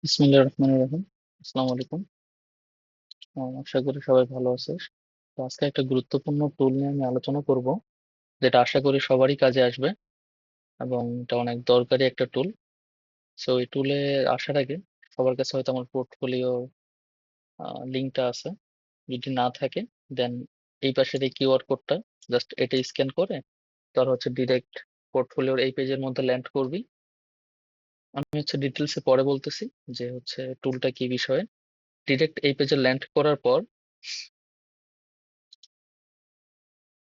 বিসমিল্লাহির রহমানির রহিম। আসসালামু আলাইকুম। আশা করি সবাই ভালো আছিস। তো আজকে একটা গুরুত্বপূর্ণ টুল নিয়ে আমি আলোচনা করব, যেটা আশা করি সবারই কাজে আসবে এবং এটা অনেক দরকারি একটা টুল। সো এই টুলে আসার আগে সবার কাছে হয়তো আমার পোর্টফোলিও লিঙ্কটা আছে। যদি না থাকে, দেন এই পাশের এই কিউআর কোডটা জাস্ট এটা স্ক্যান করে তার হচ্ছে ডিরেক্ট পোর্টফোলিওর এই পেজের মধ্যে ল্যান্ড করবি। আমি হচ্ছে ডিটেলসে পরে বলতেছি যে হচ্ছে টুলটা কি বিষয়ে। ডিরেক্ট এই পেজে ল্যান্ড করার পর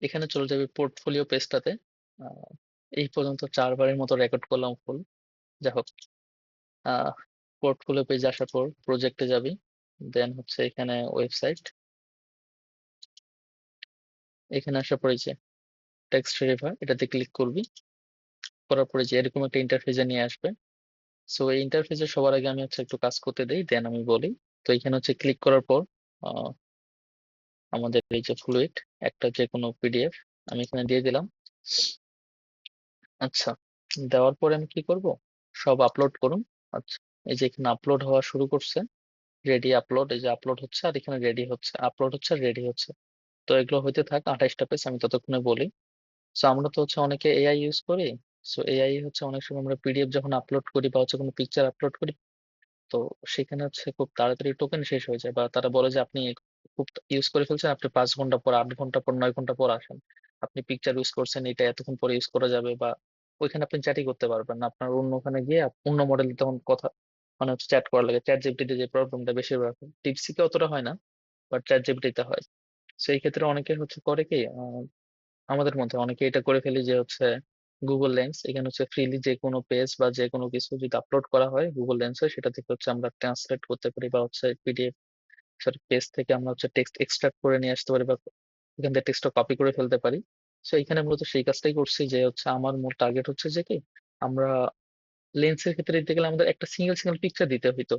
এখানে চলে যাবে পোর্টফোলিও পেজটাতে। আহ, এই পর্যন্ত 4বারের মতো রেকর্ড করলাম ফুল। যাই হোক, পোর্টফোলিও পেজে আসার পর প্রজেক্টে যাবি। দেন হচ্ছে এখানে ওয়েবসাইট। এখানে আসার পরে যে টেক্সট রিভার এটাতে ক্লিক করবি। করার পরে যে এরকম একটা ইন্টারফেসে নিয়ে আসবে। সো এই ইন্টারফেসে সবার আগে আমি হচ্ছে একটু কাজ করতে দেই, দেন আমি বলি। তো এখানে হচ্ছে ক্লিক করার পর আহ, আমাদের এই যে ফ্লুইড একটা যে কোনো পিডিএফ আমি এখানে দিয়ে দিলাম। আচ্ছা, দেওয়ার পরে আমি কি করব? সব আপলোড করুন। আচ্ছা, এই যে এখানে আপলোড হওয়া শুরু করছে। রেডি আপলোড, এই যে আপলোড হচ্ছে আর এখানে রেডি হচ্ছে, আপলোড হচ্ছে আর রেডি হচ্ছে। তো এগুলো হইতে থাক 28টা পেজ, আমি ততক্ষণে বলি। সো আমরা তো হচ্ছে অনেকে এআই ইউজ করি। সো এআই হচ্ছে অনেক সময় আমরা পিডিএফ যখন আপলোড করি বা হচ্ছে কোনো পিকচার আপলোড করি, তো সেখানে হচ্ছে খুব তাড়াতাড়ি টোকেন শেষ হয়ে যায়, বা তারা বলে যে আপনি খুব ইউজ করে ফেলছেন, আপনি 5 ঘন্টা পর, 8 ঘন্টা পর, 9 ঘন্টা পর আসেন। আপনি পিকচার ইউজ করছেন, এটা এতক্ষণ পরে ইউজ করা যাবে, বা ওইখানে আপনি চ্যাটই করতে পারবেন না। আপনার অন্য ওখানে গিয়ে অন্য মডেল তখন কথা মানে হচ্ছে চ্যাট করা লাগে। চ্যাট জিপিটিতে যে প্রবলেমটা বেশিরভাগ হয়, ডিপসিকে অতটা হয় না, বাট চ্যাট জিপিটিতে হয়। সেই ক্ষেত্রে অনেকে হচ্ছে করে কি, আমাদের মধ্যে অনেকে এটা করে ফেলি যে হচ্ছে গুগল লেন্স। এখানে হচ্ছে ফ্রিলি যে কোনো পেজ বা যে কোনো কিছু যদি আপলোড করা হয় গুগল লেন্সে, সেটা থেকে হচ্ছে আমরা ট্রান্সলেট করতে পারি, বা হচ্ছে পিডিএফ সরি পেজ থেকে আমরা হচ্ছে টেক্সট এক্সট্রাক্ট করে নিয়ে আসতে পারি, বা এখান থেকে টেক্সটটা কপি করে ফেলতে পারি। তো এখানে মূলত সেই কাজটাই করছি, যে হচ্ছে আমার মূল টার্গেট হচ্ছে যে কি, আমরা লেন্সের ক্ষেত্রে দিতে গেলে আমাদের একটা সিঙ্গেল সিঙ্গেল পিকচার দিতে হইতো।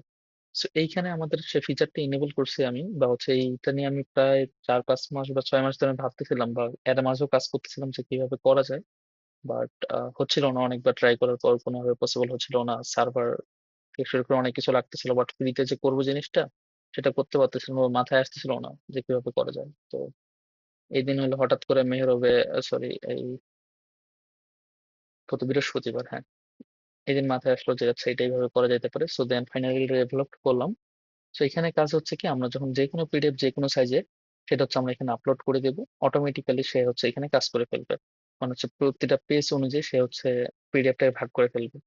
তো এইখানে আমাদের সে ফিচারটা ইনেবল করছি আমি, বা হচ্ছে এইটা নিয়ে আমি প্রায় 4-5 মাস বা 6 মাস ধরে ভাবতেছিলাম, বা এর মাঝেও কাজ করতেছিলাম যে কিভাবে করা যায়। বাট হচ্ছিল না, অনেকবার ট্রাই করার পর কোনোভাবে পসিবল হচ্ছিল না। সার্ভার শুরু করে অনেক কিছু লাগতেছিল, বাট ফ্রিতে যে করবো জিনিসটা সেটা করতে পারতেছিল না, মাথায় আসতেছিল না যে কিভাবে করা যায়। তো এই দিন হলো হঠাৎ করে মেহরবে, সরি, এই গত বৃহস্পতিবার, হ্যাঁ, এই দিন মাথায় আসলো যে আচ্ছা এটা এইভাবে করা যেতে পারে। সো দেন ফাইনালি ডেভেলপ করলাম। তো এখানে কাজ হচ্ছে কি, আমরা যখন যে কোনো পিডিএফ যে কোনো সাইজের, সেটা হচ্ছে আমরা এখানে আপলোড করে দেবো, অটোমেটিক্যালি সে হচ্ছে এখানে কাজ করে ফেলবে। মানে হচ্ছে প্রতিটা পেজ অনুযায়ী সে হচ্ছে পিডিএফটাকে ভাগ করে ফেলবে।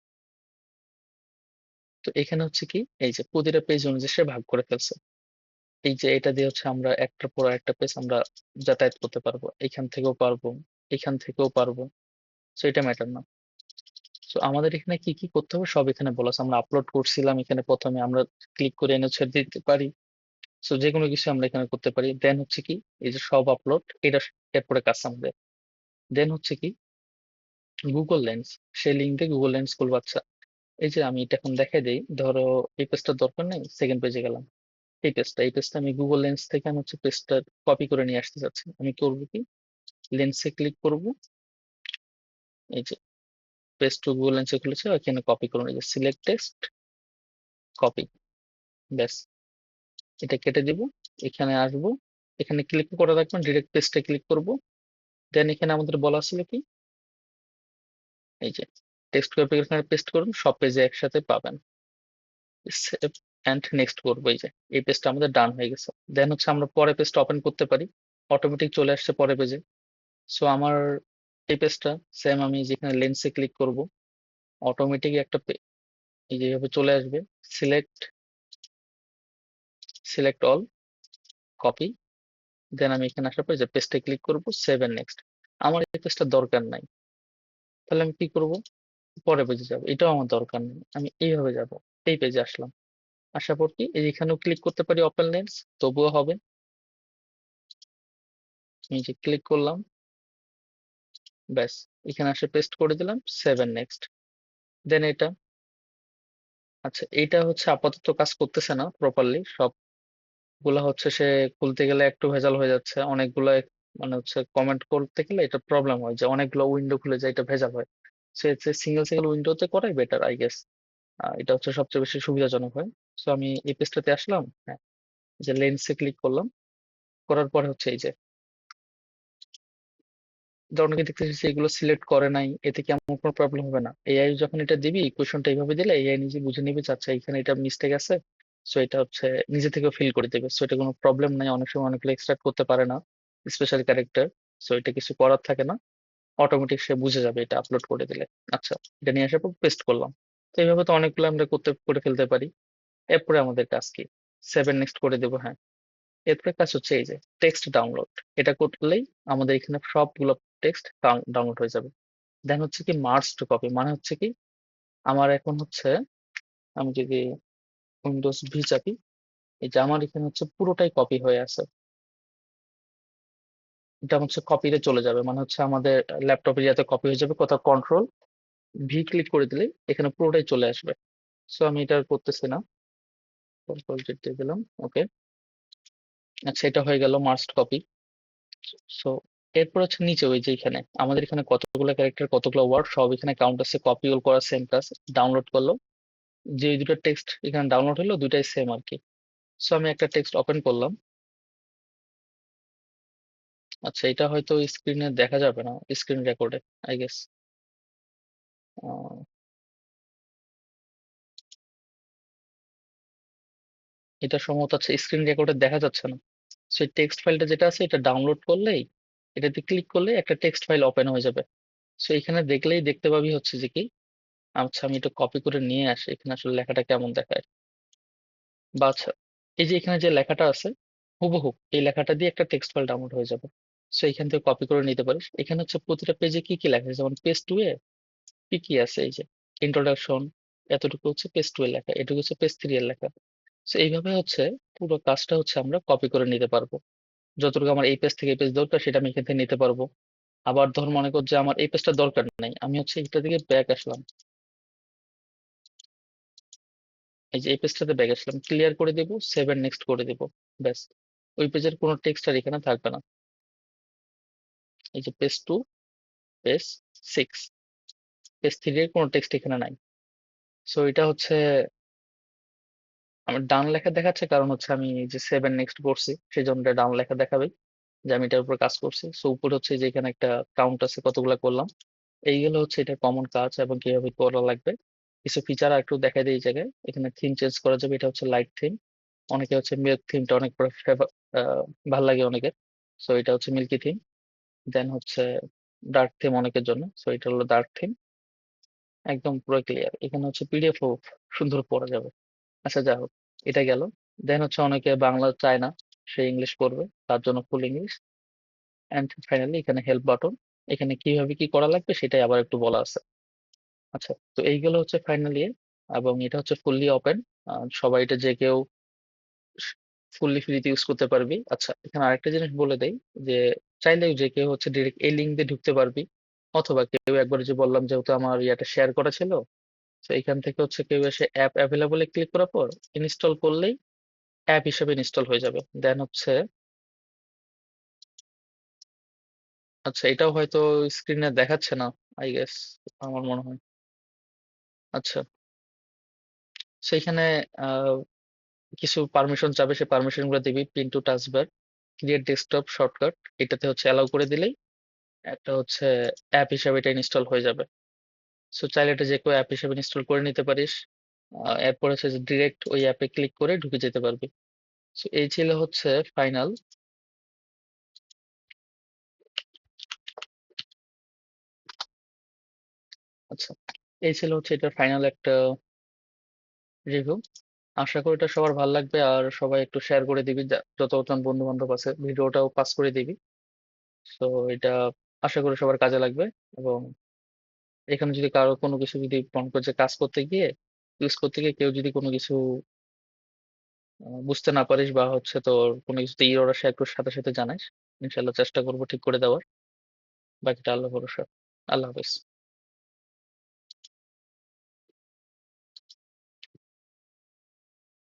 তো এখানে হচ্ছে কি, এই যে প্রতিটা পেজ অনুযায়ী সে ভাগ করে ফেলছে। এই যে এটা দিয়ে হচ্ছে আমরা একটার পর একটা পেজ আমরা যাতায়াত করতে পারবো, এখান থেকেও পারবো, এখান থেকেও পারবো। তো এটা ম্যাটার না। তো আমাদের এখানে কি কি করতে হবে সব এখানে বলা আছে। আমরা আপলোড করছিলাম, এখানে প্রথমে আমরা ক্লিক করে এনে ছেড়ে দিতে পারি। সো যে কোনো কিছু আমরা এখানে করতে পারি। দেন হচ্ছে কি, এই যে সব আপলোড, এটা এরপরে কাজ আমাদের। দেন হচ্ছে কি, গুগল লেন্স, সেই লিঙ্ক দিয়ে গুগল লেন্স খুলবো। আচ্ছা, এই যে আমি এটা এখন দেখাই দিই, ধরো এই পেজটার দরকার নেই, সেকেন্ড পেজে গেলাম। এই পেজটা আমি গুগল লেন্স থেকে আমি হচ্ছে পেজটা কপি করে নিয়ে আসতে চাচ্ছি। আমি করবো কি, লেন্সে ক্লিক করব। এই যে পেজ টু গুগল লেন্সে খুলেছে, এখানে কপি করুন, এই যে সিলেক্ট টেক্সট, কপি, ব্যাস। এটা কেটে দিব, এখানে আসবো, এখানে ক্লিক করে রাখবেন, ডিরেক্ট পেজটা ক্লিক করব। দেন এখানে আমাদের বলা ছিল কি, এই যে টেক্সট কপি এখানে পেস্ট করুন, সব পেজে একসাথে পাবেন। সেভ এন্ড নেক্সট করবো। এই যে এই পেজটা আমাদের ডান হয়ে গেছে। দেন হচ্ছে আমরা পরে পেজটা ওপেন করতে পারি, অটোমেটিক চলে আসছে পরে পেজে। সো আমার এই পেজটা সেম, আমি যেখানে লেন্সে ক্লিক করব, অটোমেটিক একটা এই যে এইভাবে চলে আসবে। Select, select all, copy. Then আমি এখানে আসার পর যে পেজটা ক্লিক করব, সেভ এন্ড নেক্সট। আমার এই পেজটা দরকার নাই, তাহলে আমি কি করব, পরে পেজে যাব। এটাও আমার দরকার নেই, আমি এইভাবে যাব। এই পেজে আসলাম, আসার পর কি এই এখানেও ক্লিক করতে পারি ওপেন লেন্স, তবুও হবে। আমি যে ক্লিক করলাম, ব্যাস, এখানে আসে পেস্ট করে দিলাম, সেভ এন্ড নেক্সট। দেন এটা, আচ্ছা এটা হচ্ছে আপাতত কাজ করতেছে না প্রপারলি। সবগুলা হচ্ছে সে খুলতে গেলে একটু ভেজাল হয়ে যাচ্ছে, অনেকগুলো মানে হচ্ছে কমেন্ট করতে গেলে এটা প্রবলেম হয় যে অনেকগুলো উইন্ডো খুলে যায়, এটা ভেজাল হয়। সে সিঙ্গেল সিঙ্গেল উইন্ডোতে করাই বেটার আই গেস। এটা হচ্ছে সবচেয়ে বেশি সুবিধাজনক হয়। সো আমি এই পেজটাতে আসলাম, হ্যাঁ, এই যে লেন্সে ক্লিক করলাম, করার পরে হচ্ছে এই যে অনেকে দেখতেছি যে এগুলো সিলেক্ট করে নাই, এতে কি আমার কোনো প্রবলেম হবে না? এআই যখন এটা দিবি, ইকুয়েশনটা এইভাবে দিলে এআই নিজে বুঝে নিবে যে আচ্ছা এখানে এটা মিস্টেক আছে। সো এটা হচ্ছে নিজে থেকে ফিল করে দেবে। সো এটা কোনো প্রবলেম নাই। অনেক সময় অনেকগুলো এক্সট্রাক্ট করতে পারে না স্পেশাল ক্যারেক্টার। সো এটা কিছু করার থাকে না, অটোমেটিক সে বুঝে যাবে এটা আপলোড করে দিলে। আচ্ছা, এটা নিয়ে আসার পর পেস্ট করলাম। তো এইভাবে তো অনেকগুলো আমরা করে ফেলতে পারি। এরপরে আমাদের কাজ কি? সেভেন নেক্সট করে দেবো, হ্যাঁ। এরপরে কাজ হচ্ছে এই যে টেক্সট ডাউনলোড। এটা করলেই আমাদের এখানে সবগুলো টেক্সট ডাউনলোড হয়ে যাবে। দেন হচ্ছে কি মার্জ টু কপি, মানে হচ্ছে কি আমার এখন হচ্ছে, আমি যদি উইন্ডোজ ভি চাপি, এই যে আমার এখানে হচ্ছে পুরোটাই কপি হয়ে আছে। এটা হচ্ছে কপিতে চলে যাবে, মানে হচ্ছে আমাদের ল্যাপটপে যাতে কপি হয়ে যাবে, কোথাও কন্ট্রোল ভি ক্লিক করে দিলেই এখানে পুরোটাই চলে আসবে। সো আমি এটা আর করতেছি না, কন্ট্রোল জেড দিয়ে দিলাম, ওকে। আচ্ছা, এটা হয়ে গেল মার্জড কপি। সো এরপর হচ্ছে নিচে ওই যে এখানে আমাদের এখানে কতগুলো ক্যারেক্টার, কতগুলো ওয়ার্ড, সব এখানে কাউন্ট আছে। কপি অল করা সেম কাজ, ডাউনলোড করলো, যে দুটো টেক্সট এখানে ডাউনলোড হলো দুটাই সেম আর কি। সো আমি একটা টেক্সট ওপেন করলাম। আচ্ছা, এটা হয়তো স্ক্রিনে দেখা যাবে না, স্ক্রিন রেকর্ডে আই গেস। এটা সম্ভবত আছে স্ক্রিন রেকর্ডে দেখা যাচ্ছে না। সেই টেক্সট ফাইলটা যেটা আছে এটা ডাউনলোড করলেই, এটাতে ক্লিক করলে একটা টেক্সট ফাইল ওপেন হয়ে যাবে। সো এখানে দেখলেই দেখতে পাবি হচ্ছে যে কি, আচ্ছা আমি এটা কপি করে নিয়ে আসি, এখানে আসলে লেখাটা কেমন দেখায়। বা আচ্ছা, এই যে এখানে যে লেখাটা আছে, হুবহু এই লেখাটা দিয়ে একটা টেক্সট ফাইল ডাউনলোড হয়ে যাবে। সো এখান থেকে কপি করে নিতে পারিস। এখানে হচ্ছে প্রতিটা পেজে কি কি লেখা আছে, যেমন পেজ টু এ কি কি আছে, এই যে ইন্ট্রোডাকশন, এতটুকু হচ্ছে পেজ টু এর লেখা, এটুকু হচ্ছে পেজ থ্রি এর লেখা। তো এইভাবে হচ্ছে পুরো কাজটা হচ্ছে আমরা কপি করে নিতে পারবো। যতটুকু আমার এই পেজ থেকে এই পেজ দরকার সেটা আমি এখান থেকে নিতে পারবো। আবার ধর মনে কর যে আমার এই পেজটা দরকার নাই, আমি হচ্ছে এটা থেকে ব্যাক আসলাম, এই যে এই পেজটাতে ব্যাক আসলাম, ক্লিয়ার করে দিব, সেভ এন্ড নেক্সট করে দিব, ব্যাস। ওই পেজের কোনো টেক্সট আর এখানে থাকবে না। এই যে page two, page six, page three এর কোনো টেক্সট এখানে নাই। সো এটা হচ্ছে আমার ডান লেখা দেখাচ্ছে, কারণ হচ্ছে আমি এই যে সেভ এন্ড নেক্সট করছি সেই জন্য ডান লেখা দেখাবে যে আমি এটার উপর কাজ করছি। সো উপরে হচ্ছে যে এখানে একটা কাউন্ট আছে কতগুলা করলাম। এইগুলো হচ্ছে এটা কমন কাজ এবং কিভাবে করা লাগবে। কিছু ফিচার আর একটু দেখাই দিই এই জায়গায়। এখানে থিম চেঞ্জ করা যাবে, এটা হচ্ছে লাইট থিম। অনেকে হচ্ছে মিল্ক থিমটা অনেক ভালো লাগে অনেকের। সো এটা হচ্ছে মিল্কি থিম। দেন হচ্ছে ডার্ক থিম অনেকের জন্য, সো এটা হলো ডার্ক থিম। একদম পুরো ক্লিয়ার, এখানে হচ্ছে পিডিএফ ও সুন্দর পড়া যাবে। আচ্ছা, যা হোক, এটা গেল। দেন হচ্ছে অনেকে বাংলা চায় না, সে ইংলিশ করবে, তার জন্য ফুল ইংলিশ। অ্যান্ড ফাইনালি এখানে হেল্প বাটন, এখানে কিভাবে কি করা লাগবে সেটাই আবার একটু বলা আছে। আচ্ছা, তো এইগুলো হচ্ছে ফাইনালি, এবং এটা হচ্ছে ফুললি ওপেন, সবাই এটা যে কেউ ফুললি ফ্রিতে ইউজ করতে পারবি। আচ্ছা, এখানে আরেকটা জিনিস বলে দেই যে চাইলেও যে কেউ হচ্ছে ডিরেক্ট এই লিঙ্ক দিয়ে ঢুকতে পারবি, অথবা কেউ একবার যে বললাম যেহেতু আমার ইয়াটা শেয়ার করা ছিল, তো এখান থেকে হচ্ছে কেউ এসে অ্যাপ অ্যাভেলেবলে ক্লিক করার পর ইনস্টল করলেই অ্যাপ হিসেবে ইনস্টল হয়ে যাবে। দেন হচ্ছে, আচ্ছা এটাও হয়তো স্ক্রিনে দেখাচ্ছে না আই গেস, আমার মনে হয়। আচ্ছা, সেইখানে আহ, কিছু পারমিশন চাবে, সেই পারমিশন গুলো দিবি। Pin to touch bar, create desktop shortcut, এটাতে হচ্ছে অ্যালাউ করে দিলেই একটা হচ্ছে অ্যাপ হিসাবে এটা ইনস্টল হয়ে যাবে। সো চাইলে এটা যে কেউ অ্যাপ হিসেবে ইনস্টল করে নিতে পারিস। এরপর হচ্ছে ডিরেক্ট ওই অ্যাপে ক্লিক করে ঢুকে যেতে পারবি। সো এই ছিল হচ্ছে ফাইনাল। আচ্ছা, এই ছিল হচ্ছে এটা ফাইনাল একটা রিভিউ। আশা করি এটা সবার ভালো লাগবে, আর সবাই একটু শেয়ার করে দিবি, যতজন বন্ধু বান্ধব আছে ভিডিওটাও পাস করে দিবি। তো এটা আশা করি সবার কাজে লাগবে। এবং এখানে যদি কারো কোনো কিছু যদি মনে করছে কাজ করতে গিয়ে, ইউজ করতে গিয়ে কেউ যদি কোনো কিছু বুঝতে না পারিস, বা হচ্ছে তোর কোনো কিছুতে ইরর আসে, একটু সাথে সাথে জানাইস। ইনশাল্লাহ চেষ্টা করবো ঠিক করে দেওয়ার। বাকিটা আল্লাহ ভরসা। আল্লাহ হাফেজ।